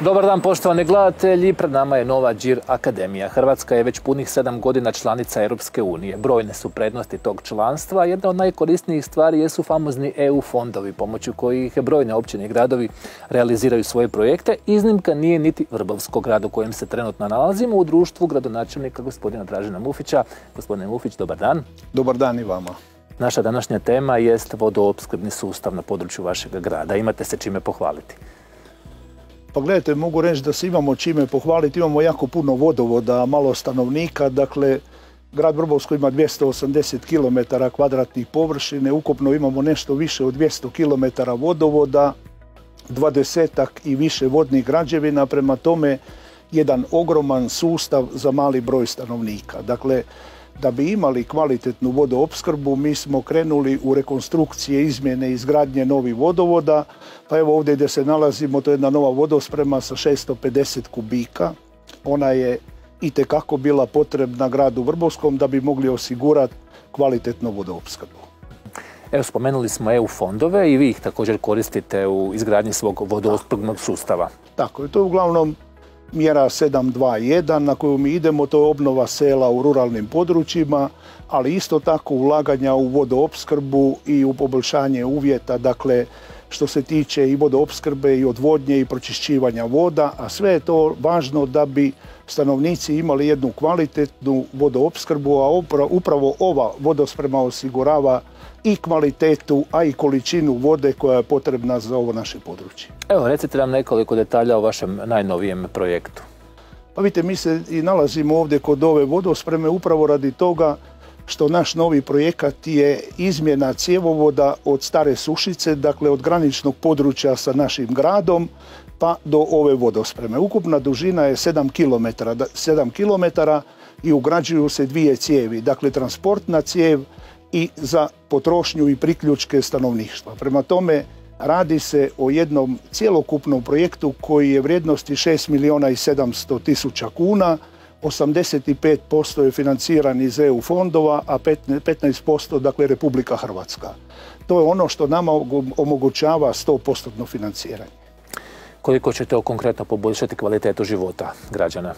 Dobar dan poštovani gledatelji, pred nama je nova Đir Akademija. Hrvatska je već punih 7 godina članica Europske unije. Brojne su prednosti tog članstva. Jedna od najkorisnijih stvari jesu famozni EU fondovi, pomoću kojih brojne općine i gradovi realiziraju svoje projekte. Iznimka nije niti Vrbovsko, grad u kojem se trenutno nalazimo, u društvu gradonačelnika gospodina Dražena Mufića. Gospodine Mufić, dobar dan. Dobar dan i vama. Naša današnja tema jest vodoopskrbni sustav na području vašeg grada. Imate se čime pohvaliti? Pa gledajte, mogu reći da se imamo čime pohvaliti. Imamo jako puno vodovoda, malo stanovnika. Dakle, grad Vrbovsko ima 280 km kvadratnih površine. Ukupno imamo nešto više od 200 km vodovoda, 20-ak i više vodnih građevina. Prema tome, jedan ogroman sustav za mali broj stanovnika. Dakle, da bi imali kvalitetnu vodoopskrbu, mi smo krenuli u rekonstrukcije, izmjene i izgradnje novih vodovoda. Pa evo ovdje gdje se nalazimo, to je jedna nova vodosprema sa 650 kubika. Ona je itekako bila potrebna gradu Vrbovskom da bi mogli osigurati kvalitetnu vodoopskrbu. Evo, spomenuli smo EU fondove i vi ih također koristite u izgradnji svog vodoopskrbnog sustava. Tako je, to je uglavnom mjera 721 na koju mi idemo, to je obnova sela u ruralnim područjima, ali isto tako ulaganja u vodoopskrbu i u poboljšanje uvjeta, dakle što se tiče i vodoopskrbe i odvodnje i pročišćivanja voda, a sve je to važno da bi stanovnici imali jednu kvalitetnu vodoopskrbu, a upravo ova vodosprema osigurava i kvalitetu, a i količinu vode koja je potrebna za ovo naše područje. Evo, recite nam nekoliko detalja o vašem najnovijem projektu. Pa vidite, mi se i nalazimo ovdje kod ove vodospreme upravo radi toga što naš novi projekat je izmjena cjevovoda od Stare Sušice, dakle od graničnog područja sa našim gradom pa do ove vodospreme. Ukupna dužina je 7 km i ugrađuju se dvije cijevi, dakle transportna cijev i za potrošnju i priključke stanovništva. Prema tome, radi se o jednom cjelokupnom projektu koji je vrijednosti 6.700.000 kuna, 85% je financiran iz EU fondova, a 15% dakle Republika Hrvatska. To je ono što nama omogućava 100% financiranje. Koliko će to konkretno poboljšati kvalitetu života građana?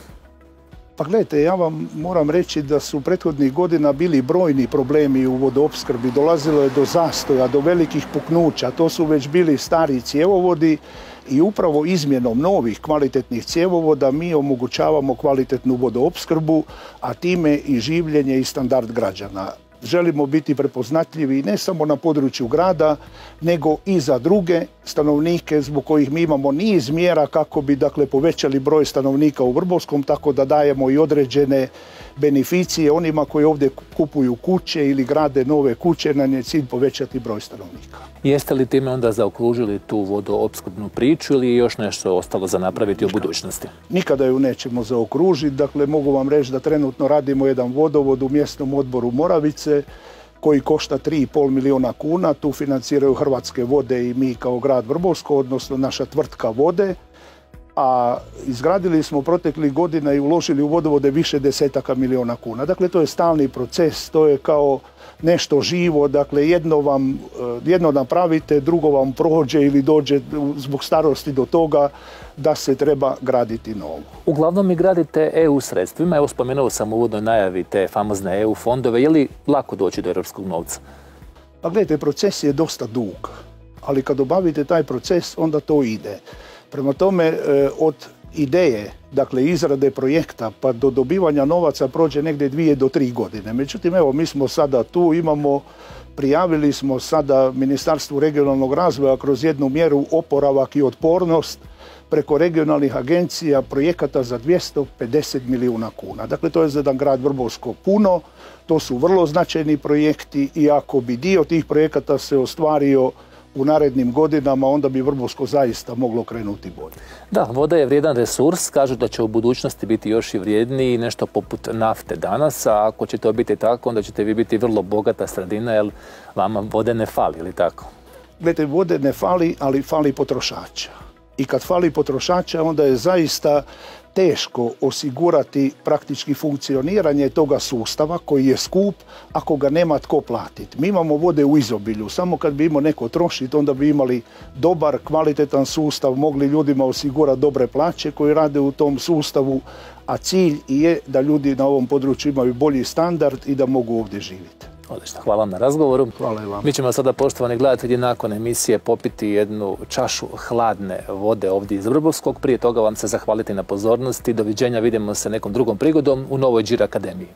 Pa gledajte, ja vam moram reći da su prethodnih godina bili brojni problemi u vodoopskrbi. Dolazilo je do zastoja, do velikih puknuća. To su već bili stari cjevovodi i upravo izmjenom novih kvalitetnih cjevovoda mi omogućavamo kvalitetnu vodoopskrbu, a time i življenje i standard građana. Želimo biti prepoznatljivi ne samo na području grada, nego i za druge stanovnike zbog kojih mi imamo niz mjera kako bi dakle povećali broj stanovnika u Vrbovskom, tako da dajemo i određene beneficije onima koji ovdje kupuju kuće ili grade nove kuće, nam je cilj povećati broj stanovnika. Jeste li time onda zaokružili tu vodoopskrbnu priču ili je još nešto ostalo za napraviti u budućnosti? Nikada ju nećemo zaokružiti. Dakle, mogu vam reći da trenutno radimo jedan vodovod u mjesnom odboru Moravice koji košta 3,5 milijuna kuna. Tu financiraju Hrvatske vode i mi kao grad Vrbovsko, odnosno naša tvrtka Vode. A izgradili smo proteklih godina i uložili u vodovode više desetaka milijuna kuna. Dakle, to je stalni proces, to je kao nešto živo, dakle jedno napravite, drugo vam prođe ili dođe zbog starosti do toga da se treba graditi novo. Uglavnom i gradite EU sredstvima, evo spomenuo sam u uvodnoj najavi te famozne EU fondove, je li lako doći do europskog novca? Pa gledajte, proces je dosta dug, ali kad obavite taj proces onda to ide. Prema tome, od ideje, dakle izrade projekta pa do dobivanja novaca prođe negdje 2 do 3 godine. Međutim, evo, mi smo sada tu, prijavili smo sada Ministarstvu regionalnog razvoja kroz jednu mjeru oporavak i otpornost preko regionalnih agencija projekata za 250 milijuna kuna. Dakle, to je za jedan grad Vrbovsko puno, to su vrlo značajni projekti i ako bi dio tih projekata se ostvario u narednim godinama, onda bi Vrbovsko zaista moglo krenuti bolje. Da, voda je vrijedan resurs, kažu da će u budućnosti biti još i vrijedniji, nešto poput nafte danas, a ako će to biti tako, onda ćete vi biti vrlo bogata sredina, jer vama vode ne fali, ili tako? Gledajte, vode ne fali, ali fali potrošača. i kad fali potrošača onda je zaista teško osigurati praktički funkcioniranje toga sustava koji je skup ako ga nema tko platiti. Mi imamo vode u izobilju, samo kad bi imao neko trošiti onda bi imali dobar, kvalitetan sustav, mogli ljudima osigurati dobre plaće koji rade u tom sustavu, a cilj je da ljudi na ovom području imaju bolji standard i da mogu ovdje živjeti. Odlično, hvala vam na razgovoru. Hvala i vam. Mi ćemo sada, poštovani gledatelji, nakon emisije popiti jednu čašu hladne vode ovdje iz Vrbovskog. Prije toga vam se zahvaliti na pozornosti. Doviđenja, vidimo se nekom drugom prigodom u novoj Đir Akademiji.